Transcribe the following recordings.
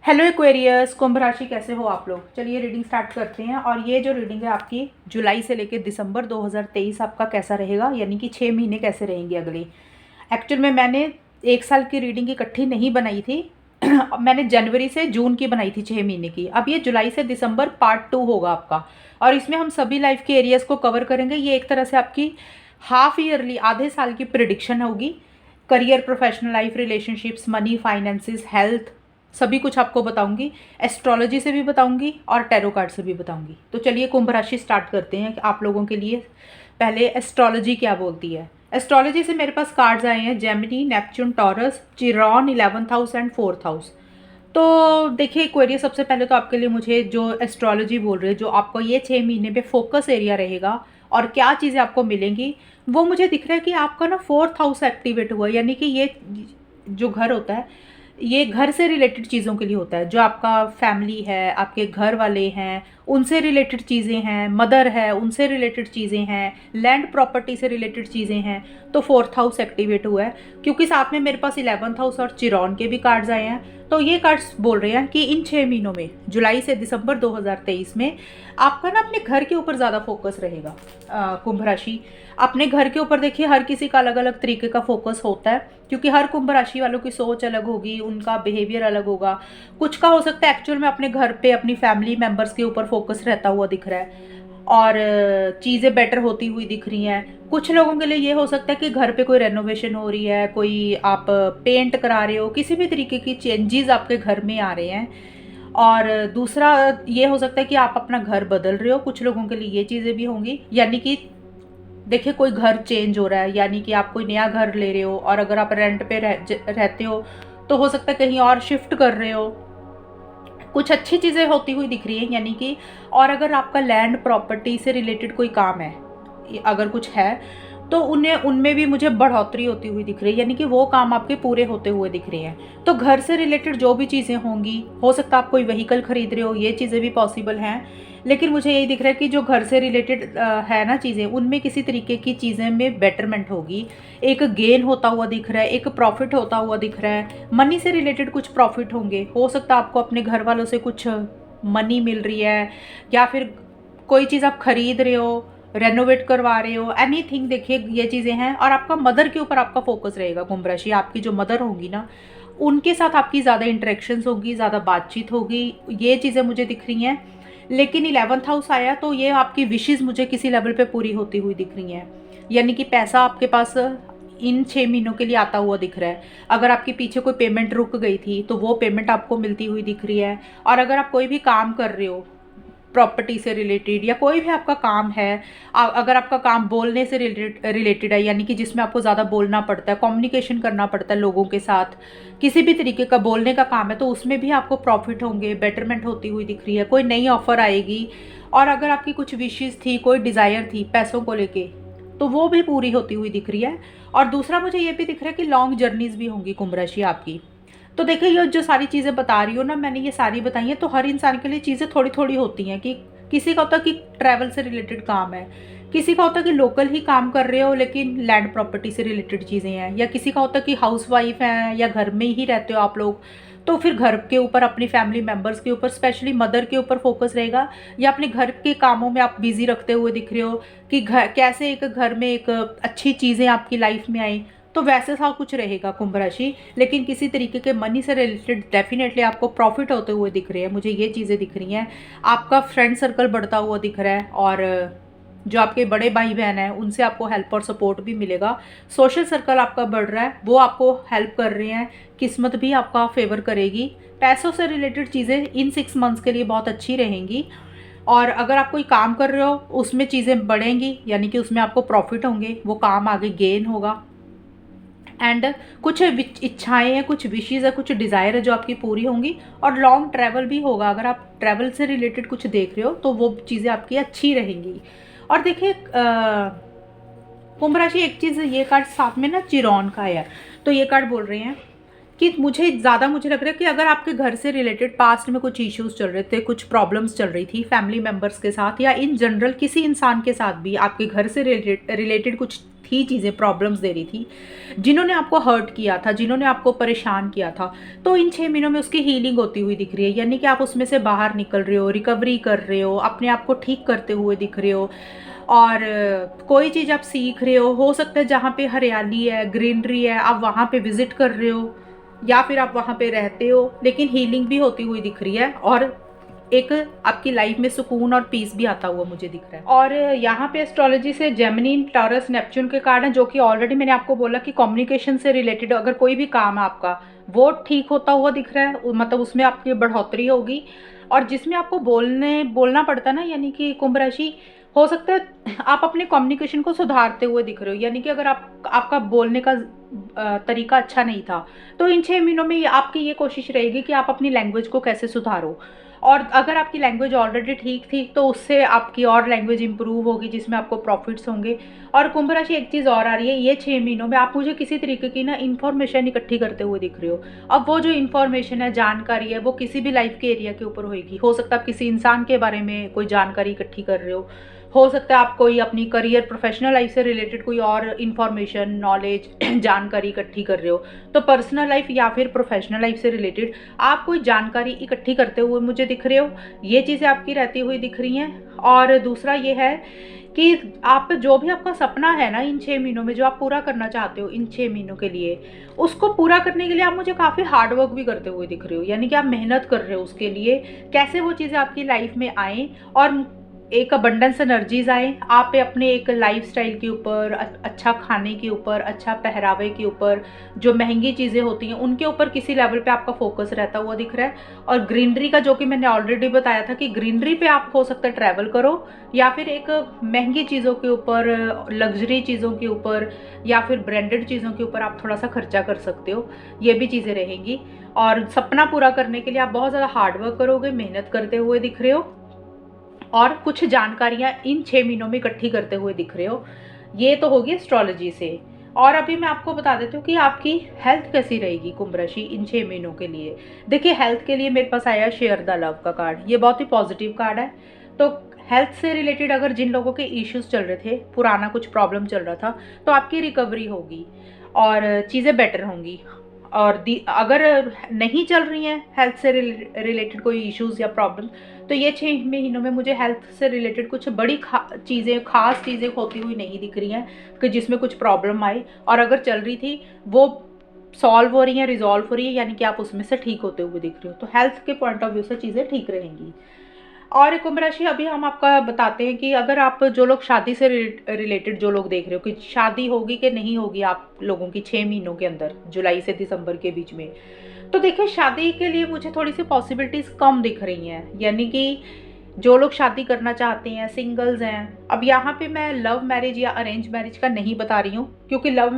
Hello Aquarius, कुंभ राशि कैसे हो आप लोग। चलिए रीडिंग स्टार्ट करते हैं। और ये जो रीडिंग है आपकी जुलाई से लेकर दिसंबर 2023 आपका कैसा रहेगा, यानी कि 6 महीने कैसे रहेंगे अगले। एक्चुअल में मैंने 1 साल की रीडिंग इकट्ठी नहीं बनाई थी मैंने जनवरी से जून की बनाई थी 6 महीने की। अब ये जुलाई से दिसंबर पार्ट 2 होगा आपका, और इसमें हम सभी लाइफ के एरियाज़ को कवर करेंगे। ये एक तरह से आपकी हाफ ईयरली आधे साल की प्रिडिक्शन होगी। Career, professional life, relationships, money, finances, health, सभी कुछ आपको बताऊंगी। एस्ट्रोलॉजी से भी बताऊंगी और टैरो कार्ड से भी बताऊंगी। तो चलिए कुंभ राशि स्टार्ट करते हैं कि आप लोगों के लिए। पहले एस्ट्रोलॉजी क्या बोलती है। एस्ट्रोलॉजी से मेरे पास कार्ड्स आए हैं Gemini, Neptune, taurus, Chiron, 11th house and 4th house. तो देखिए एक्वेरियस, सबसे पहले तो आपके लिए मुझे जो एस्ट्रोलॉजी बोल रही है, जो आपको ये 6 महीने पे फोकस एरिया रहेगा और क्या चीज़ें आपको मिलेंगी, वो मुझे दिख रहा है कि आपका ना 4th हाउस एक्टिवेट हुआ है। यानी कि ये जो घर होता है, ये घर से रिलेटेड चीज़ों के लिए होता है। जो आपका फैमिली है, आपके घर वाले हैं, उनसे रिलेटेड चीज़ें हैं, मदर है उनसे रिलेटेड चीज़ें हैं, लैंड प्रॉपर्टी से रिलेटेड चीज़ें हैं। तो 4th हाउस एक्टिवेट हुआ है, क्योंकि साथ में मेरे पास 11th हाउस और चिरॉन के भी कार्ड्स आए हैं। तो ये कार्ड्स बोल रहे हैं कि इन 6 महीनों में, जुलाई से दिसंबर 2023 में, आपका ना अपने घर के ऊपर ज़्यादा फोकस रहेगा। कुंभ राशि अपने घर के ऊपर, देखिए हर किसी का अलग अलग तरीके का फोकस होता है, क्योंकि हर कुंभ राशि वालों की सोच अलग होगी, उनका बिहेवियर अलग होगा। कुछ का हो सकता है एक्चुअल में अपने घर पे अपनी फैमिली मेम्बर्स के ऊपर फोकस रहता हुआ दिख रहा है और चीज़ें बेटर होती हुई दिख रही हैं। कुछ लोगों के लिए ये हो सकता है कि घर पे कोई रेनोवेशन हो रही है, कोई आप पेंट करा रहे हो, किसी भी तरीके की चेंजेस आपके घर में आ रहे हैं। और दूसरा ये हो सकता है कि आप अपना घर बदल रहे हो, कुछ लोगों के लिए ये चीज़ें भी होंगी। यानी कि देखिए कोई घर चेंज हो रहा है, यानी कि आप कोई नया घर ले रहे हो, और अगर आप रेंट पे रहते हो तो हो सकता है कहीं और शिफ्ट कर रहे हो। कुछ अच्छी चीज़ें होती हुई दिख रही हैं, यानी कि। और अगर आपका लैंड प्रॉपर्टी से रिलेटेड कोई काम है, अगर कुछ है, तो उन्हें उनमें भी मुझे बढ़ोतरी होती हुई दिख रही है, यानी कि वो काम आपके पूरे होते हुए दिख रहे हैं। तो घर से रिलेटेड जो भी चीज़ें होंगी, हो सकता है आप कोई व्हीकल खरीद रहे हो, ये चीज़ें भी पॉसिबल हैं। लेकिन मुझे यही दिख रहा है कि जो घर से रिलेटेड है ना चीज़ें, उनमें किसी तरीके की चीज़ें में बेटरमेंट होगी। एक गेन होता हुआ दिख रहा है, एक प्रॉफिट होता हुआ दिख रहा है। मनी से रिलेटेड कुछ प्रॉफिट होंगे, हो सकता है आपको अपने घर वालों से कुछ मनी मिल रही है, या फिर कोई चीज़ आप खरीद रहे हो, रेनोवेट करवा रहे हो, एनीथिंग। देखिए ये चीज़ें हैं। और आपका मदर के ऊपर आपका फोकस रहेगा कुंभ राशि। आपकी जो मदर होंगी ना, उनके साथ आपकी ज़्यादा इंटरेक्शंस होगी, ज़्यादा बातचीत होगी, ये चीज़ें मुझे दिख रही हैं। लेकिन 11th हाउस आया तो ये आपकी विशेज़ मुझे किसी लेवल पे पूरी होती हुई दिख रही हैं। यानी कि पैसा आपके पास इन 6 महीनों के लिए आता हुआ दिख रहा है। अगर आपके पीछे कोई पेमेंट रुक गई थी तो वो पेमेंट आपको मिलती हुई दिख रही है। और अगर आप कोई भी काम कर रहे हो प्रॉपर्टी से रिलेटेड, या कोई भी आपका काम है, अगर आपका काम बोलने से रिलेटेड है, यानी कि जिसमें आपको ज़्यादा बोलना पड़ता है, कम्युनिकेशन करना पड़ता है लोगों के साथ, किसी भी तरीके का बोलने का काम है, तो उसमें भी आपको प्रॉफिट होंगे, बेटरमेंट होती हुई दिख रही है। कोई नई ऑफ़र आएगी। और अगर आपकी कुछ विशेज़ थी, कोई डिज़ायर थी पैसों को लेके, तो वो भी पूरी होती हुई दिख रही है। और दूसरा मुझे ये भी दिख रहा है कि लॉन्ग जर्नीज़ भी होंगी कुंभ राशि आपकी। तो देखिए ये जो सारी चीज़ें बता रही हो ना, मैंने ये सारी बताई हैं। तो हर इंसान के लिए चीज़ें थोड़ी थोड़ी होती हैं, कि किसी का होता है कि ट्रैवल से रिलेटेड काम है, किसी का होता है कि लोकल ही काम कर रहे हो लेकिन लैंड प्रॉपर्टी से रिलेटेड चीज़ें हैं, या किसी का होता है कि हाउसवाइफ हैं या घर में ही रहते हो आप लोग, तो फिर घर के ऊपर अपनी फैमिली मेम्बर्स के ऊपर, स्पेशली मदर के ऊपर फोकस रहेगा, या अपने घर के कामों में आप बिजी रखते हुए दिख रहे हो कि घर कैसे एक घर में एक अच्छी चीज़ें आपकी लाइफ में आई। तो वैसे सा कुछ रहेगा कुंभ राशि। लेकिन किसी तरीके के मनी से रिलेटेड डेफिनेटली आपको प्रॉफिट होते हुए दिख रहे हैं, मुझे ये चीज़ें दिख रही हैं। आपका फ्रेंड सर्कल बढ़ता हुआ दिख रहा है, और जो आपके बड़े भाई बहन हैं उनसे आपको हेल्प और सपोर्ट भी मिलेगा। सोशल सर्कल आपका बढ़ रहा है, वो आपको हेल्प कर रहे हैं। किस्मत भी आपका फेवर करेगी। पैसों से रिलेटेड चीज़ें इन 6 मंथ्स के लिए बहुत अच्छी रहेंगी। और अगर आप कोई काम कर रहे हो उसमें चीज़ें बढ़ेंगी, यानी कि उसमें आपको प्रॉफिट होंगे, वो काम आगे गेन होगा। एंड कुछ इच्छाएं हैं, कुछ विशेज़ है, कुछ डिज़ायर है जो आपकी पूरी होंगी। और लॉन्ग ट्रैवल भी होगा, अगर आप ट्रैवल से रिलेटेड कुछ देख रहे हो तो वो चीज़ें आपकी अच्छी रहेंगी। और देखिए कुंभ राशि, एक चीज़ ये कार्ड साथ में ना चिरौन का है, तो ये कार्ड बोल रहे हैं कि मुझे लग रहा है कि अगर आपके घर से रिलेटेड पास्ट में कुछ इश्यूज चल रहे थे, कुछ प्रॉब्लम्स चल रही थी फैमिली मेम्बर्स के साथ, या इन जनरल किसी इंसान के साथ भी आपके घर से रिलेटेड कुछ थी चीज़ें प्रॉब्लम्स दे रही थी, जिन्होंने आपको हर्ट किया था, जिन्होंने आपको परेशान किया था, तो इन 6 महीनों में उसकी हीलिंग होती हुई दिख रही है। यानी कि आप उसमें से बाहर निकल रहे हो, रिकवरी कर रहे हो, अपने आप को ठीक करते हुए दिख रहे हो। और कोई चीज़ आप सीख रहे हो सकता है जहाँ पे हरियाली है, ग्रीनरी है, आप वहाँ पे विजिट कर रहे हो या फिर आप वहाँ पे रहते हो, लेकिन हीलिंग भी होती हुई दिख रही है और एक आपकी लाइफ में सुकून और पीस भी आता हुआ मुझे दिख रहा है। और यहाँ पे एस्ट्रोलॉजी से जेमिनी, टॉरस, नेपच्यून के कार्ड हैं, जो कि ऑलरेडी मैंने आपको बोला कि कम्युनिकेशन से रिलेटेड अगर कोई भी काम है आपका वो ठीक होता हुआ दिख रहा है, मतलब उसमें आपकी बढ़ोतरी होगी। और जिसमें आपको बोलना पड़ता है ना, यानी कि कुंभ राशि, हो सकता है आप अपने कम्युनिकेशन को सुधारते हुए दिख रहे हो। यानी कि अगर आपका बोलने का तरीका अच्छा नहीं था, तो इन 6 महीनों में आपकी ये कोशिश रहेगी कि आप अपनी लैंग्वेज को कैसे सुधारो। और अगर आपकी लैंग्वेज ऑलरेडी ठीक थी तो उससे आपकी और लैंग्वेज इंप्रूव होगी, जिसमें आपको प्रॉफिट्स होंगे। और कुंभ राशि, एक चीज़ और आ रही है, ये 6 महीनों में आप मुझे किसी तरीके की ना इन्फॉर्मेशन इकट्ठी करते हुए दिख रहे हो। अब वो जो इन्फॉर्मेशन है, जानकारी है, वो किसी भी लाइफ के एरिया के ऊपर होगी। हो सकता है आप किसी इंसान के बारे में कोई जानकारी इकट्ठी कर रहे हो सकता है आप कोई अपनी करियर, प्रोफेशनल लाइफ से रिलेटेड कोई और इन्फॉर्मेशन, नॉलेज, जानकारी इकट्ठी कर रहे हो। तो पर्सनल लाइफ या फिर प्रोफेशनल लाइफ से रिलेटेड आप कोई जानकारी इकट्ठी करते हुए मुझे दिख रहे हो। ये चीज़ें आपकी रहती हुई दिख रही हैं। और दूसरा ये है कि आप जो भी आपका सपना है ना इन 6 महीनों में, जो आप पूरा करना चाहते हो इन 6 महीनों के लिए, उसको पूरा करने के लिए आप मुझे काफ़ी हार्ड वर्क भी करते हुए दिख रहे हो। यानी कि आप मेहनत कर रहे हो उसके लिए, कैसे वो चीज़ें आपकी लाइफ में आएँ और एक अबंडेंस एनर्जीज आए आप पे, अपने एक लाइफस्टाइल के ऊपर, अच्छा खाने के ऊपर, अच्छा पहरावे के ऊपर, जो महंगी चीज़ें होती हैं उनके ऊपर किसी लेवल पे आपका फोकस रहता हुआ दिख रहा है। और ग्रीनरी का, जो कि मैंने ऑलरेडी बताया था कि ग्रीनरी पे आप हो सकता है ट्रैवल करो, या फिर एक महंगी चीज़ों के ऊपर, लग्जरी चीज़ों के ऊपर, या फिर ब्रांडेड चीज़ों के ऊपर आप थोड़ा सा खर्चा कर सकते हो। ये भी चीज़ें रहेंगी। और सपना पूरा करने के लिए आप बहुत ज़्यादा हार्डवर्क करोगे, मेहनत करते हुए दिख रहे हो, और कुछ जानकारियाँ इन 6 महीनों में इकट्ठी करते हुए दिख रहे हो। ये तो होगी एस्ट्रोलॉजी से। और अभी मैं आपको बता देती हूँ कि आपकी हेल्थ कैसी रहेगी कुंभ राशि इन 6 महीनों के लिए। देखिए, हेल्थ के लिए मेरे पास आया शेयर द लव का कार्ड। ये बहुत ही पॉजिटिव कार्ड है। तो हेल्थ से रिलेटेड अगर जिन लोगों के इश्यूज चल रहे थे, पुराना कुछ प्रॉब्लम चल रहा था, तो आपकी रिकवरी होगी और चीज़ें बेटर होंगी। और अगर नहीं चल रही हैं हेल्थ से रिलेटेड कोई इश्यूज या प्रॉब्लम, तो ये 6 महीनों में मुझे हेल्थ से रिलेटेड कुछ बड़ी खास चीज़ें होती हुई नहीं दिख रही हैं कि जिसमें कुछ प्रॉब्लम आई। और अगर चल रही थी वो सॉल्व हो रही हैं, रिजॉल्व हो रही है, यानी कि आप उसमें से ठीक होते हुए दिख रहे हो। तो हेल्थ के पॉइंट ऑफ व्यू से चीज़ें ठीक रहेंगी। और कुंभ राशि, अभी हम आपका बताते हैं कि अगर आप, जो लोग शादी से रिलेटेड जो लोग देख रहे हो कि शादी होगी कि नहीं होगी आप लोगों की 6 महीनों के अंदर, जुलाई से दिसंबर के बीच में, तो देखिए शादी के लिए मुझे थोड़ी सी पॉसिबिलिटीज़ कम दिख रही हैं। यानी कि जो लोग शादी करना चाहते हैं, सिंगल्स हैं। अब यहाँ पे मैं लव मैरिज या अरेंज मैरिज का नहीं बता रही हूँ, क्योंकि लव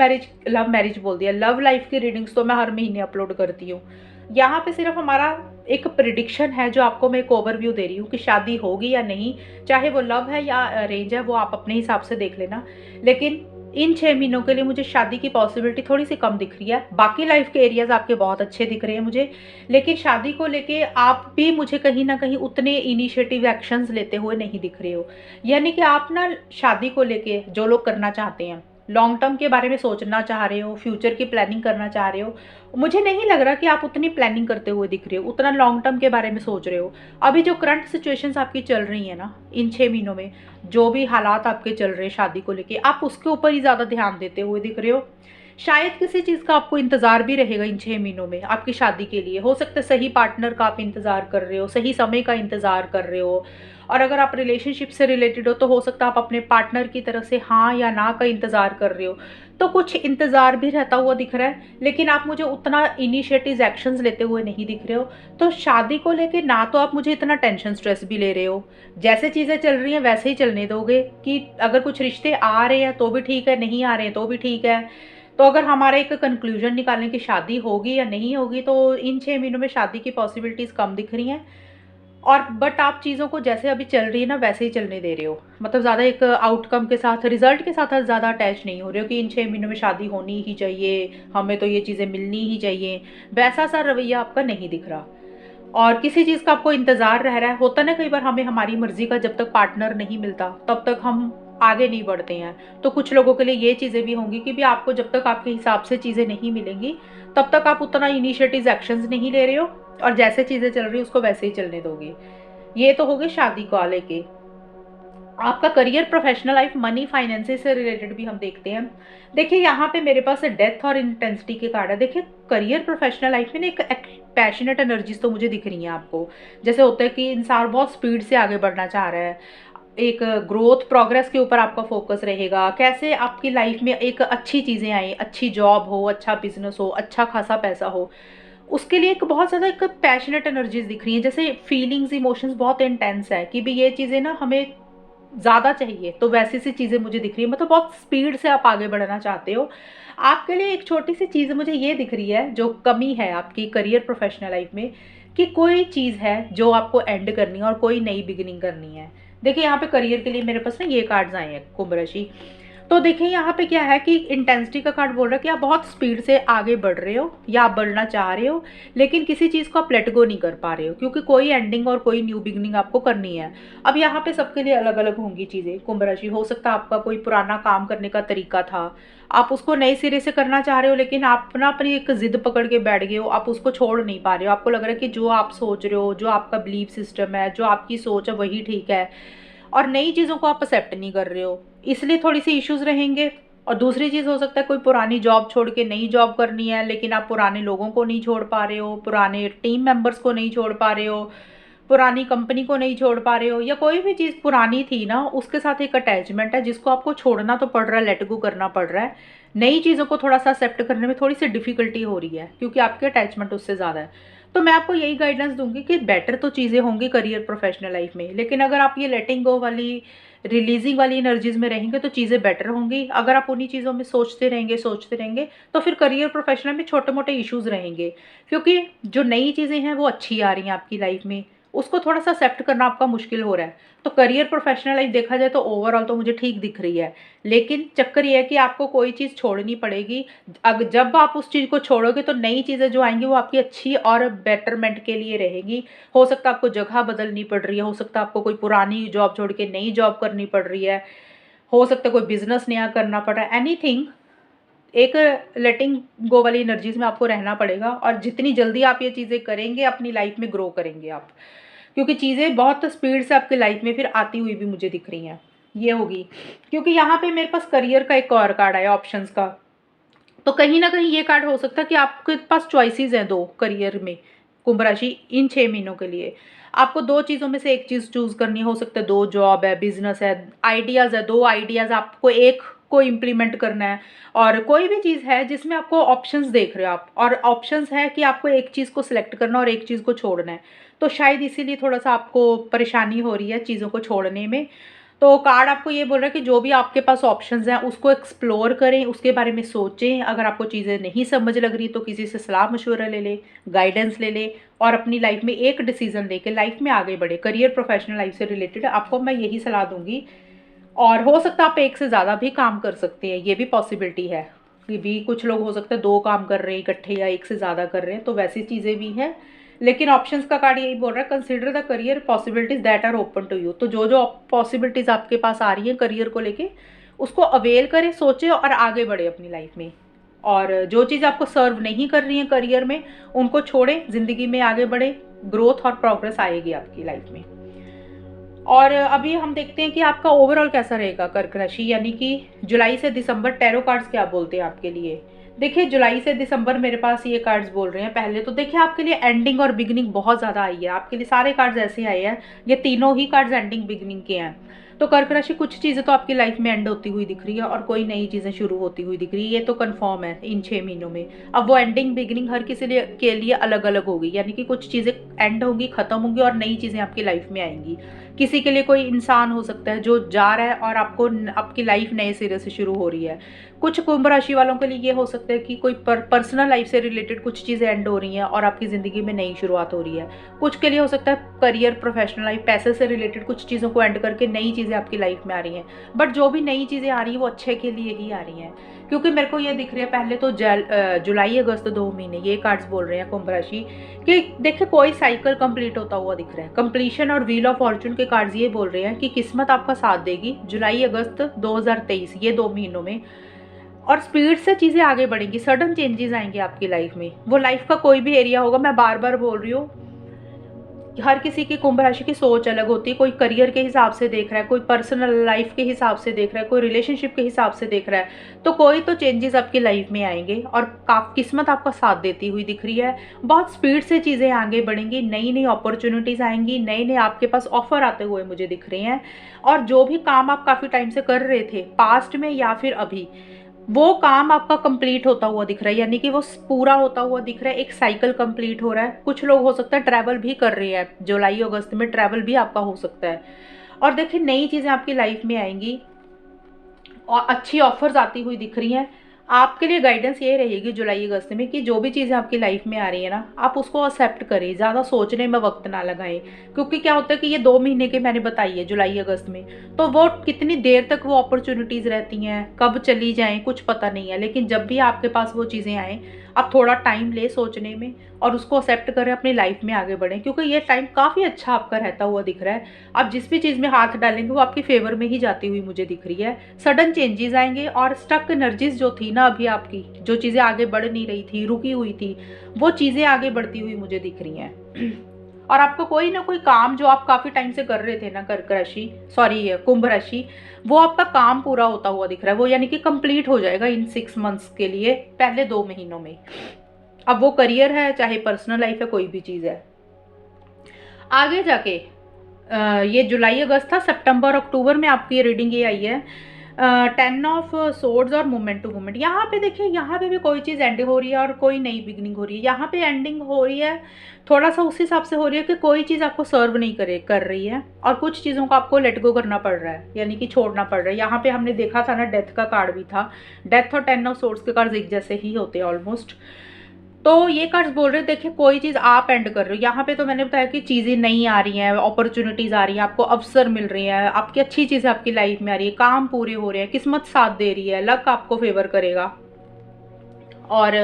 मैरिज बोल दिया। लव लाइफ की रीडिंग्स तो मैं हर महीने अपलोड करती हूँ। यहाँ पे सिर्फ हमारा एक प्रिडिक्शन है, जो आपको मैं एक ओवरव्यू दे रही हूँ कि शादी होगी या नहीं, चाहे वो लव है या अरेंज है, वो आप अपने हिसाब से देख लेना। लेकिन इन 6 महीनों के लिए मुझे शादी की पॉसिबिलिटी थोड़ी सी कम दिख रही है। बाकी लाइफ के एरियाज आपके बहुत अच्छे दिख रहे हैं मुझे, लेकिन शादी को लेके आप भी मुझे कहीं ना कहीं उतने इनिशिएटिव एक्शंस लेते हुए नहीं दिख रहे हो। यानी कि आप ना शादी को लेके, जो लोग करना चाहते हैं, लॉन्ग टर्म के बारे में सोचना चाह रहे हो, फ्यूचर की प्लानिंग करना चाह रहे हो, मुझे नहीं लग रहा कि आप उतनी प्लानिंग करते हुए दिख रहे हो, उतना लॉन्ग टर्म के बारे में सोच रहे हो। अभी जो करंट सिचुएशंस आपकी चल रही है ना इन 6 महीनों में, जो भी हालात आपके चल रहे हैं शादी को लेके, आप उसके ऊपर ही ज़्यादा ध्यान देते हुए दिख रहे हो। शायद किसी चीज़ का आपको इंतज़ार भी रहेगा इन 6 महीनों में आपकी शादी के लिए। हो सकता है सही पार्टनर का आप इंतज़ार कर रहे हो, सही समय का इंतज़ार कर रहे हो। और अगर आप रिलेशनशिप से रिलेटेड हो, तो हो सकता है आप अपने पार्टनर की तरफ से हाँ या ना का इंतज़ार कर रहे हो। तो कुछ इंतज़ार भी रहता हुआ दिख रहा है, लेकिन आप मुझे उतना इनिशिएटिव एक्शंस लेते हुए नहीं दिख रहे हो। तो शादी को लेके ना तो आप मुझे इतना टेंशन स्ट्रेस भी ले रहे हो, जैसे चीज़ें चल रही हैं वैसे ही चलने दोगे कि अगर कुछ रिश्ते आ रहे हैं तो भी ठीक है, नहीं आ रहे हैं तो भी ठीक है। तो अगर हमारा एक कंक्लूजन निकालें कि शादी होगी या नहीं होगी, तो इन 6 महीनों में शादी की पॉसिबिलिटीज़ कम दिख रही हैं। और बट आप चीज़ों को जैसे अभी चल रही है ना वैसे ही चलने दे रहे हो, मतलब ज़्यादा एक आउटकम के साथ, रिजल्ट के साथ ज़्यादा अटैच नहीं हो रहे हो कि इन 6 महीनों में शादी होनी ही चाहिए, हमें तो ये चीज़ें मिलनी ही चाहिए। वैसा सा रवैया आपका नहीं दिख रहा। और किसी चीज़ का आपको इंतज़ार रह रहा है। होता ना कई बार, हमें हमारी मर्ज़ी का जब तक पार्टनर नहीं मिलता तब तक हम आगे नहीं बढ़ते हैं। तो कुछ लोगों के लिए ये चीज़ें भी होंगी कि भी आपको जब तक आपके हिसाब से चीज़ें नहीं मिलेंगी तब तक आप उतना इनिशिएटिव एक्शंस नहीं ले रहे हो, और जैसे चीज़ें चल रही है उसको वैसे ही चलने दोगे। ये तो हो गए शादी को लेके। आपका career, professional life, money, finances से रिलेटेड भी हम देखते हैं। देखिए यहाँ पे मेरे पास डेथ और इंटेंसिटी के कार्ड है। देखिए करियर, प्रोफेशनल लाइफ में ना एक पैशनेट एनर्जीज तो मुझे दिख रही हैं आपको। जैसे होता है कि इंसान बहुत स्पीड से आगे बढ़ना चाह रहा है, एक ग्रोथ प्रोग्रेस के ऊपर आपका फोकस रहेगा, कैसे आपकी लाइफ में एक अच्छी चीज़ें आए, अच्छी जॉब हो, अच्छा बिजनेस हो, अच्छा खासा पैसा हो, उसके लिए एक बहुत ज़्यादा एक पैशनेट एनर्जीज दिख रही हैं। जैसे फीलिंग्स, इमोशंस बहुत इंटेंस है कि भी ये चीज़ें ना हमें ज़्यादा चाहिए, तो वैसी सी चीज़ें मुझे दिख रही है। मतलब बहुत स्पीड से आप आगे बढ़ना चाहते हो। आपके लिए एक छोटी सी चीज़ मुझे ये दिख रही है जो कमी है आपकी करियर, प्रोफेशनल लाइफ में, कि कोई चीज़ है जो आपको एंड करनी है और कोई नई बिगिनिंग करनी है। देखिए यहाँ पे करियर के लिए मेरे पास ना ये कार्ड्स आए हैं, कुंभ राशि। तो देखिए यहाँ पे क्या है कि इंटेंसिटी का कार्ड बोल रहा है कि आप बहुत स्पीड से आगे बढ़ रहे हो या आप बढ़ना चाह रहे हो, लेकिन किसी चीज़ को आप लेट गो नहीं कर पा रहे हो, क्योंकि कोई एंडिंग और कोई न्यू बिगनिंग आपको करनी है। अब यहाँ पे सबके लिए अलग अलग होंगी चीज़ें। कुंभ राशि, हो सकता है आपका कोई पुराना काम करने का तरीका था, आप उसको नए सिरे से करना चाह रहे हो, लेकिन आप ना अपनी एक जिद पकड़ के बैठ गए हो, आप उसको छोड़ नहीं पा रहे हो। आपको लग रहा है कि जो आप सोच रहे हो, जो आपका बिलीफ सिस्टम है, जो आपकी सोच है वही ठीक है, और नई चीज़ों को आप एक्सेप्ट नहीं कर रहे हो, इसलिए थोड़ी सी इश्यूज रहेंगे। और दूसरी चीज़ हो सकता है कोई पुरानी जॉब छोड़ के नई जॉब करनी है, लेकिन आप पुराने लोगों को नहीं छोड़ पा रहे हो, पुराने टीम मेंबर्स को नहीं छोड़ पा रहे हो, पुरानी कंपनी को नहीं छोड़ पा रहे हो, या कोई भी चीज़ पुरानी थी ना उसके साथ एक अटैचमेंट है जिसको आपको छोड़ना तो पड़ रहा है, लेट गो करना पड़ रहा है। नई चीज़ों को थोड़ा सा एक्सेप्ट करने में थोड़ी सी डिफिकल्टी हो रही है, क्योंकि आपकी अटैचमेंट उससे ज़्यादा है। तो मैं आपको यही गाइडेंस दूंगी कि बेटर तो चीज़ें होंगी करियर, प्रोफेशनल लाइफ में, लेकिन अगर आप ये लेटिंग गो वाली, रिलीजिंग वाली एनर्जीज में रहेंगे तो चीज़ें बेटर होंगी। अगर आप उन्हीं चीज़ों में सोचते रहेंगे तो फिर करियर, प्रोफेशनल में छोटे मोटे इश्यूज रहेंगे, क्योंकि जो नई चीज़ें हैं वो अच्छी आ रही हैं आपकी लाइफ में, उसको थोड़ा सा एक्सेप्ट करना आपका मुश्किल हो रहा है। तो करियर, प्रोफेशनल लाइफ देखा जाए तो ओवरऑल तो मुझे ठीक दिख रही है, लेकिन चक्कर ये है कि आपको कोई चीज़ छोड़नी पड़ेगी। जब आप उस चीज़ को छोड़ोगे तो नई चीज़ें जो आएंगी वो आपकी अच्छी और बेटरमेंट के लिए रहेंगी। हो सकता है आपको जगह बदलनी पड़ रही है, हो सकता है आपको कोई पुरानी जॉब छोड़ के नई जॉब करनी पड़ रही है, हो सकता है कोई बिजनेस नया करना पड़ रहा है, एनीथिंग। एक लेटिंग गो वाली एनर्जीज में आपको रहना पड़ेगा, और जितनी जल्दी आप ये चीज़ें करेंगे अपनी लाइफ में ग्रो करेंगे आप, क्योंकि चीज़ें बहुत स्पीड से आपकी लाइफ में फिर आती हुई भी मुझे दिख रही हैं। ये होगी, क्योंकि यहाँ पे मेरे पास करियर का एक और कार्ड आया, ऑप्शंस का। तो कहीं ना कहीं ये कार्ड हो सकता है कि आपके पास चॉइसेस हैं दो करियर में, कुंभ राशि, इन 6 महीनों के लिए आपको दो चीज़ों में से एक चीज़ चूज करनी हो सकता है। दो जॉब है, बिजनेस है, आइडियाज़ है, दो आइडियाज़ आपको एक को इम्प्लीमेंट करना है, और कोई भी चीज़ है जिसमें आपको ऑप्शंस देख रहे हो आप, और ऑप्शंस है कि आपको एक चीज़ को सिलेक्ट करना और एक चीज़ को छोड़ना है। तो शायद इसीलिए थोड़ा सा आपको परेशानी हो रही है चीज़ों को छोड़ने में। तो कार्ड आपको ये बोल रहा है कि जो भी आपके पास ऑप्शंस हैं उसको एक्सप्लोर करें, उसके बारे में सोचें। अगर आपको चीज़ें नहीं समझ लग रही तो किसी से सलाह मशवरा ले लें, गाइडेंस ले लें, और अपनी लाइफ में एक डिसीजन लेके लाइफ में आगे बढ़े। करियर, प्रोफेशनल लाइफ से रिलेटेड आपको मैं यही सलाह दूंगी। और हो सकता है आप एक से ज़्यादा भी काम कर सकते हैं, ये भी पॉसिबिलिटी है कि भी कुछ लोग हो सकता है दो काम कर रहे हैं इकट्ठे या एक से ज़्यादा कर रहे हैं, तो वैसी चीज़ें भी हैं। लेकिन ऑप्शंस का कार्ड यही बोल रहा है, consider the career possibilities that are open to you. तो जो जो पॉसिबिलिटीज आपके पास आ रही हैं करियर को लेके, उसको अवेल करें, सोचें और आगे बढ़े अपनी लाइफ में। और जो चीज़ आपको सर्व नहीं कर रही है करियर में उनको छोड़ें, ज़िंदगी में आगे बढ़े, ग्रोथ और प्रोग्रेस आएगी आपकी लाइफ में। और अभी हम देखते हैं कि आपका ओवरऑल कैसा रहेगा कर्क राशि, यानी कि जुलाई से दिसंबर। टैरो कार्ड्स क्या बोलते हैं आपके लिए। देखिए जुलाई से दिसंबर मेरे पास ये कार्ड्स बोल रहे हैं। पहले तो देखिए आपके लिए एंडिंग और बिगिनिंग बहुत ज़्यादा आई है, आपके लिए सारे कार्ड्स ऐसे आए हैं, ये तीनों ही कार्ड्स एंडिंग बिगिनिंग के हैं। तो कर्क राशि, कुछ चीज़ें तो आपकी लाइफ में एंड होती हुई दिख रही है और कोई नई चीज़ें शुरू होती हुई दिख रही है, ये तो कन्फर्म है इन 6 महीनों में। अब वो एंडिंग बिगिनिंग हर किसी के लिए अलग अलग होगी, यानी कि कुछ चीज़ें एंड होंगी, ख़त्म होंगी और नई चीज़ें आपकी लाइफ में आएंगी। किसी के लिए कोई इंसान हो सकता है जो जा रहा है और आपको आपकी लाइफ नए सिरे से शुरू हो रही है। कुछ कुंभ राशि वालों के लिए ये हो सकता है कि कोई पर्सनल लाइफ से रिलेटेड कुछ चीज़ें एंड हो रही हैं और आपकी ज़िंदगी में नई शुरुआत हो रही है। कुछ के लिए हो सकता है करियर, प्रोफेशनल लाइफ, पैसे से रिलेटेड कुछ चीज़ों को एंड करके नई चीज़ें आपकी लाइफ में आ रही हैं। बट जो भी नई चीज़ें आ रही हैं वो अच्छे के लिए ही आ रही हैं, क्योंकि मेरे को ये दिख रही है पहले तो जुलाई अगस्त 2 महीने ये कार्ड्स बोल रहे हैं कुंभ राशि कि देखिए कोई साइकिल कंप्लीट होता हुआ दिख रहा है। कंप्लीशन और व्हील ऑफ फॉर्चून के कार्ड्स ये बोल रहे हैं कि किस्मत आपका साथ देगी जुलाई अगस्त 2023, ये 2 महीनों में, और स्पीड से चीज़ें आगे बढ़ेंगी, सडन चेंजेस आएंगे आपकी लाइफ में। वो लाइफ का कोई भी एरिया होगा, मैं बार बार बोल रही हूँ, हर किसी की कुंभ राशि की सोच अलग होती है। कोई करियर के हिसाब से देख रहा है, कोई पर्सनल लाइफ के हिसाब से देख रहा है, कोई रिलेशनशिप के हिसाब से देख रहा है। तो कोई तो चेंजेस आपकी लाइफ में आएंगे और किस्मत आपका साथ देती हुई दिख रही है। बहुत स्पीड से चीज़ें आगे बढ़ेंगी, नई नई अपॉर्चुनिटीज़ आएंगी, नए नए आपके पास ऑफर आते हुए मुझे दिख रहे हैं। और जो भी काम आप काफ़ी टाइम से कर रहे थे पास्ट में या फिर अभी, वो काम आपका कंप्लीट होता हुआ दिख रहा है, यानी कि वो पूरा होता हुआ दिख रहा है। एक साइकिल कंप्लीट हो रहा है। कुछ लोग हो सकता है ट्रैवल भी कर रहे हैं, जुलाई अगस्त में ट्रैवल भी आपका हो सकता है। और देखिए नई चीज़ें आपकी लाइफ में आएंगी और अच्छी ऑफर्स आती हुई दिख रही हैं। आपके लिए गाइडेंस ये रहेगी जुलाई अगस्त में कि जो भी चीज़ें आपकी लाइफ में आ रही है ना, आप उसको एक्सेप्ट करें, ज़्यादा सोचने में वक्त ना लगाएं। क्योंकि क्या होता है कि ये 2 महीने के मैंने बताई है जुलाई अगस्त में, तो वो कितनी देर तक वो अपॉर्चुनिटीज़ रहती हैं, कब चली जाएं कुछ पता नहीं है। लेकिन जब भी आपके पास वो चीज़ें आएँ, आप थोड़ा टाइम ले सोचने में और उसको एक्सेप्ट करें, अपनी लाइफ में आगे बढ़ें। क्योंकि ये टाइम काफ़ी अच्छा आपका रहता हुआ दिख रहा है। आप जिस भी चीज़ में हाथ डालेंगे वो आपकी फेवर में ही जाती हुई मुझे दिख रही है। सडन चेंजेस आएंगे और स्टक एनर्जीज जो थी ना अभी आपकी, जो चीज़ें आगे बढ़ नहीं रही थी, रुकी हुई थी, वो चीज़ें आगे बढ़ती हुई मुझे दिख रही हैं। और आपको कोई ना कोई काम जो आप काफ़ी टाइम से कर रहे थे ना, कर्क राशि सॉरी कुंभ राशि, वो आपका काम पूरा होता हुआ दिख रहा है। वो यानी कि कंप्लीट हो जाएगा इन 6 मंथ्स के लिए, पहले 2 महीनों में। अब वो करियर है, चाहे पर्सनल लाइफ है, कोई भी चीज़ है। आगे जाके ये जुलाई अगस्त था, सितंबर अक्टूबर में आपकी ये रीडिंग ये आई है 10 ऑफ सोर्ड्स और मोमेंट टू मोमेंट। यहाँ पे देखिए, यहाँ पे भी कोई चीज़ एंड हो रही है और कोई नई बिगनिंग हो रही है। यहाँ पे एंडिंग हो रही है थोड़ा सा उस हिसाब से हो रही है कि कोई चीज़ आपको सर्व नहीं कर रही है और कुछ चीज़ों को आपको लेट गो करना पड़ रहा है, यानी कि छोड़ना पड़ रहा है। यहाँ पे हमने देखा था ना, डेथ का कार्ड भी था। डेथ और 10 ऑफ सोर्ड्स के कार्ड एक जैसे ही होते हैं ऑलमोस्ट। तो ये कार्ड्स बोल रहे हैं, देखिए कोई चीज़ आप एंड कर रहे हो। यहाँ पे तो मैंने बताया कि चीज़ें नहीं आ रही हैं, अपॉर्चुनिटीज़ आ रही हैं, आपको अवसर मिल रही हैं, आपकी अच्छी चीज़ें आपकी लाइफ में आ रही है, काम पूरे हो रहे हैं, किस्मत साथ दे रही है, लक आपको फेवर करेगा। और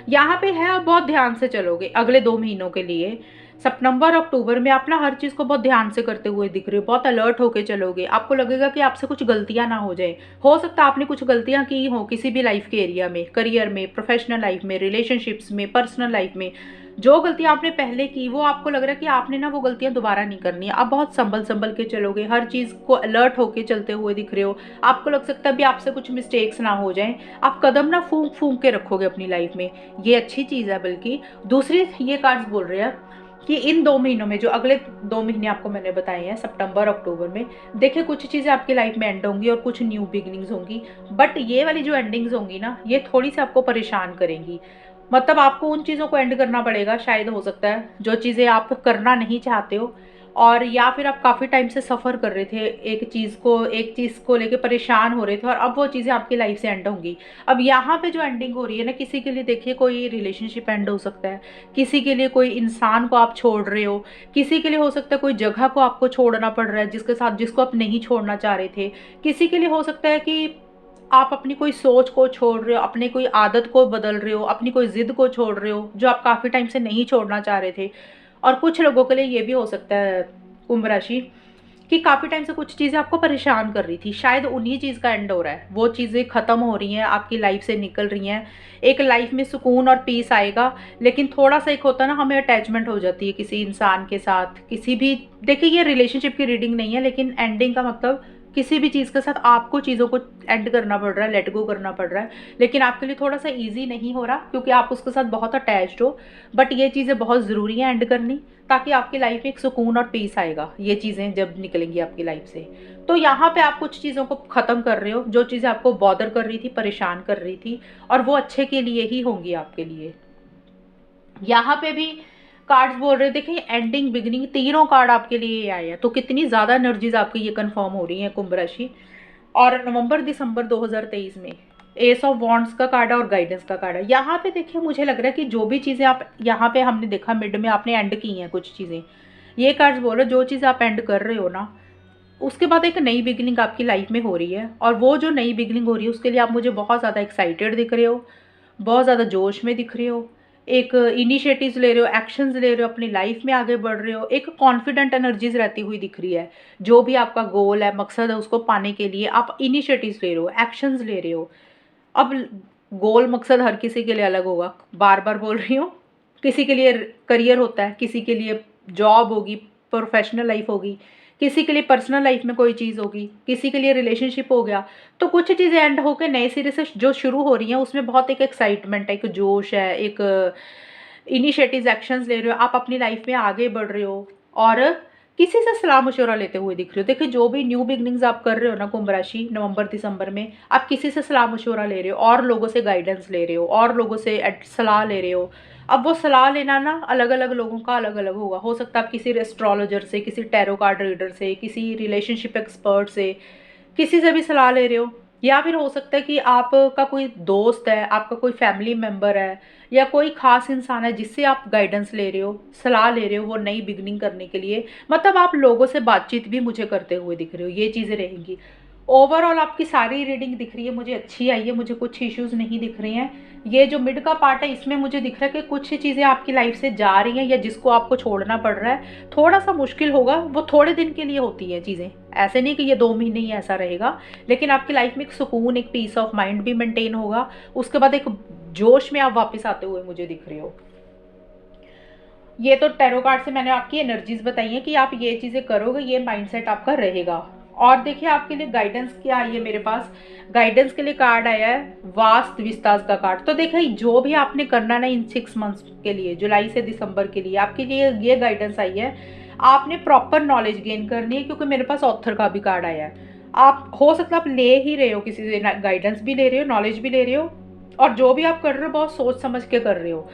यहाँ पे है, आप बहुत ध्यान से चलोगे अगले 2 महीनों के लिए। सितंबर अक्टूबर में आप ना हर चीज़ को बहुत ध्यान से करते हुए दिख रहे हो, बहुत अलर्ट होके चलोगे। आपको लगेगा कि आपसे कुछ गलतियाँ ना हो जाए। हो सकता है आपने कुछ गलतियाँ की हो किसी भी लाइफ के एरिया में, करियर में, प्रोफेशनल लाइफ में, रिलेशनशिप्स में, पर्सनल लाइफ में। जो गलतियाँ आपने पहले की, वो आपको लग रहा है कि आपने ना वो गलतियाँ दोबारा नहीं करनी है। आप बहुत संभल के चलोगे, हर चीज़ को अलर्ट होके चलते हुए दिख रहे हो। आपको लग सकता है भी आपसे कुछ मिस्टेक्स ना हो जाएं। आप कदम ना फूंक फूंक के रखोगे अपनी लाइफ में, ये अच्छी चीज़ है। बल्कि दूसरी ये कार्ड्स बोल रहे हैं कि इन 2 महीनों में, जो अगले 2 महीने आपको मैंने बताए हैं सितंबर अक्टूबर में, देखिए कुछ चीज़ें आपकी लाइफ में एंड होंगी और कुछ न्यू बिगिनिंग्स होंगी। बट ये वाली जो एंडिंग्स होंगी ना, ये थोड़ी सी आपको परेशान करेंगी। मतलब आपको उन चीज़ों को एंड करना पड़ेगा, शायद हो सकता है जो चीज़ें आप करना नहीं चाहते हो, और या फिर आप काफ़ी टाइम से सफ़र कर रहे थे एक चीज़ को लेके परेशान हो रहे थे, और अब वो चीज़ें आपकी लाइफ से एंड होंगी। अब यहाँ पे जो एंडिंग हो रही है ना, किसी के लिए देखिए कोई रिलेशनशिप एंड हो सकता है, किसी के लिए कोई इंसान को आप छोड़ रहे हो, किसी के लिए हो सकता है कोई जगह को आपको छोड़ना पड़ रहा है जिसको आप नहीं छोड़ना चाह रहे थे। किसी के लिए हो सकता है कि आप अपनी कोई सोच को छोड़ रहे हो, अपनी कोई आदत को बदल रहे हो, अपनी कोई ज़िद को छोड़ रहे हो जो आप काफ़ी टाइम से नहीं छोड़ना चाह रहे थे। और कुछ लोगों के लिए ये भी हो सकता है कुंभ राशि कि काफ़ी टाइम से कुछ चीज़ें आपको परेशान कर रही थी, शायद उन्हीं चीज़ का एंड हो रहा है। वो चीज़ें ख़त्म हो रही हैं, आपकी लाइफ से निकल रही हैं। एक लाइफ में सुकून और पीस आएगा। लेकिन थोड़ा सा एक होता है ना, हमें अटैचमेंट हो जाती है किसी इंसान के साथ, किसी भी, देखिए ये रिलेशनशिप की रीडिंग नहीं है, लेकिन एंडिंग का मतलब किसी भी चीज़ के साथ आपको चीज़ों को एंड करना पड़ रहा है, लेट गो करना पड़ रहा है। लेकिन आपके लिए थोड़ा सा ईजी नहीं हो रहा क्योंकि आप उसके साथ बहुत अटैच्ड हो। बट ये चीज़ें बहुत ज़रूरी हैं एंड करनी, ताकि आपकी लाइफ में एक सुकून और पीस आएगा ये चीज़ें जब निकलेंगी आपकी लाइफ से। तो यहाँ पे आप कुछ चीज़ों को ख़त्म कर रहे हो, जो चीज़ें आपको बॉदर कर रही थी, परेशान कर रही थी, और वो अच्छे के लिए ही होंगी आपके लिए। यहाँ पे भी कार्ड्स बोल रहे, देखिए एंडिंग बिगिनिंग तीनों कार्ड आपके लिए आए हैं। तो कितनी ज़्यादा एनर्जीज आपकी ये कंफर्म हो रही हैं कुंभ राशि। और नवंबर दिसंबर 2023 में एस ऑफ वॉन्ड्स का कार्ड है और गाइडेंस का कार्ड है। यहाँ पे देखिए मुझे लग रहा है कि जो भी चीज़ें आप यहाँ पे हमने देखा मिड में आपने एंड की हैं कुछ चीज़ें, ये कार्ड्स बोल रहे जो चीज़ आप एंड कर रहे हो ना, उसके बाद एक नई बिगिनिंग आपकी लाइफ में हो रही है। और वो जो नई बिगिनिंग हो रही है उसके लिए आप मुझे बहुत ज़्यादा एक्साइटेड दिख रहे हो, बहुत ज़्यादा जोश में दिख रहे हो। एक इनिशिएटिव्स ले रहे हो, एक्शंस ले रहे हो, अपनी लाइफ में आगे बढ़ रहे हो, एक कॉन्फिडेंट एनर्जीज रहती हुई दिख रही है। जो भी आपका गोल है, मकसद है, उसको पाने के लिए आप इनिशिएटिव्स ले रहे हो, एक्शंस ले रहे हो। अब गोल मकसद हर किसी के लिए अलग होगा, बार बार बोल रही हूँ। किसी के लिए करियर होता है, किसी के लिए जॉब होगी, प्रोफेशनल लाइफ होगी, किसी के लिए पर्सनल लाइफ में कोई चीज़ होगी, किसी के लिए रिलेशनशिप हो गया। तो कुछ चीज़ें एंड होकर नए सिरे से जो शुरू हो रही हैं उसमें बहुत एक एक्साइटमेंट है, एक जोश है, एक इनिशिएटिव्स एक्शंस ले रहे हो, आप अपनी लाइफ में आगे बढ़ रहे हो और किसी से सलाह मशवरा लेते हुए दिख रहे हो। देखिए जो भी न्यू बिगनिंग्स आप कर रहे हो ना कुंभ राशि, नवंबर दिसंबर में आप किसी से सलाह मशवरा ले रहे हो और लोगों से गाइडेंस ले रहे हो और लोगों से सलाह ले रहे हो। अब वो सलाह लेना ना अलग अलग लोगों का अलग अलग होगा। हो सकता है आप किसी एस्ट्रोलॉजर से, किसी टैरो कार्ड रीडर से, किसी रिलेशनशिप एक्सपर्ट से, किसी से भी सलाह ले रहे हो। या फिर हो सकता है कि आपका कोई दोस्त है, आपका कोई फैमिली मेम्बर है या कोई ख़ास इंसान है जिससे आप गाइडेंस ले रहे हो, सलाह ले रहे हो वो नई बिगनिंग करने के लिए। मतलब आप लोगों से बातचीत भी मुझे करते हुए दिख रहे हो, ये चीज़ें रहेंगी। ओवरऑल आपकी सारी रीडिंग दिख रही है, मुझे अच्छी आई है, मुझे कुछ इश्यूज़ नहीं दिख रहे हैं। ये जो मिड का पार्ट है इसमें मुझे दिख रहा है कि कुछ चीज़ें आपकी लाइफ से जा रही हैं या जिसको आपको छोड़ना पड़ रहा है। थोड़ा सा मुश्किल होगा, वो थोड़े दिन के लिए होती है चीज़ें, ऐसे नहीं कि ये 2 महीने ही ऐसा रहेगा। लेकिन आपकी लाइफ में एक सुकून, एक पीस ऑफ माइंड भी मेंटेन होगा। उसके बाद एक जोश में आप वापस आते हुए मुझे दिख रहे हो। ये तो टैरो कार्ड से मैंने आपकी एनर्जीज बताई हैं कि आप ये चीज़ें करोगे, ये माइंडसेट आपका रहेगा। और देखिए आपके लिए गाइडेंस क्या आई है मेरे पास। गाइडेंस के लिए कार्ड आया है वास्त विस्तार का कार्ड। तो देखिए जो भी आपने करना ना इन 6 मंथ्स के लिए, जुलाई से दिसंबर के लिए, आपके लिए ये गाइडेंस आई है। आपने प्रॉपर नॉलेज गेन करनी है, क्योंकि मेरे पास ऑथर का भी कार्ड आया है। आप हो सकता है आप ले ही रहे हो, किसी से गाइडेंस भी ले रहे हो, नॉलेज भी ले रहे हो, और जो भी आप कर रहे हो बहुत सोच समझ के कर रहे हो।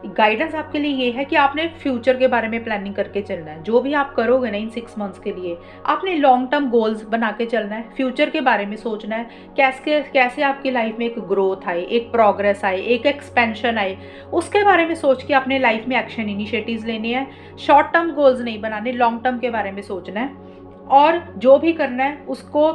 गाइडेंस आपके लिए ये है कि आपने फ्यूचर के बारे में प्लानिंग करके चलना है। जो भी आप करोगे ना इन 6 मंथ्स के लिए, आपने लॉन्ग टर्म गोल्स बना के चलना है, फ्यूचर के बारे में सोचना है। कैसे कैसे आपकी लाइफ में एक ग्रोथ आए, एक प्रोग्रेस आए, एक एक्सपेंशन आए, उसके बारे में सोच के अपने लाइफ में एक्शन इनिशिएटिव्स लेने हैं। शॉर्ट टर्म गोल्स नहीं बनाने, लॉन्ग टर्म के बारे में सोचना है। और जो भी करना है उसको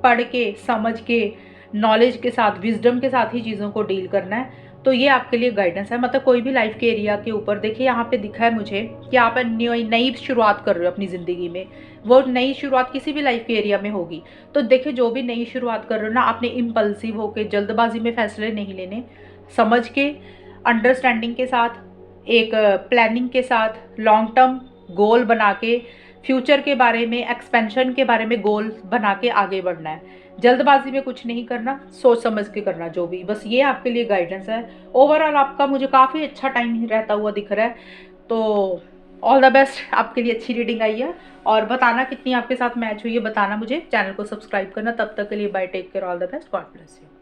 पढ़ के, समझ के, नॉलेज के साथ, विजडम के साथ ही चीज़ों को डील करना है। तो ये आपके लिए गाइडेंस है। मतलब कोई भी लाइफ के एरिया के ऊपर देखिए यहाँ पे दिखा है मुझे कि आप नई शुरुआत कर रहे हो अपनी ज़िंदगी में। वो नई शुरुआत किसी भी लाइफ के एरिया में होगी। तो देखिए जो भी नई शुरुआत कर रहे हो ना, आपने इम्पल्सिव होकर जल्दबाजी में फैसले नहीं लेने, समझ के, अंडरस्टैंडिंग के साथ, एक प्लानिंग के साथ, लॉन्ग टर्म गोल बना के, फ्यूचर के बारे में, एक्सपेंशन के बारे में गोल बना के आगे बढ़ना है। जल्दबाजी में कुछ नहीं करना, सोच समझ के करना जो भी। बस ये आपके लिए गाइडेंस है। ओवरऑल आपका मुझे काफ़ी अच्छा टाइम रहता हुआ दिख रहा है। तो ऑल द बेस्ट, आपके लिए अच्छी रीडिंग आई है। और बताना कितनी आपके साथ मैच हुई है, बताना मुझे। चैनल को सब्सक्राइब करना। तब तक के लिए bye, take care, all the best, God bless you.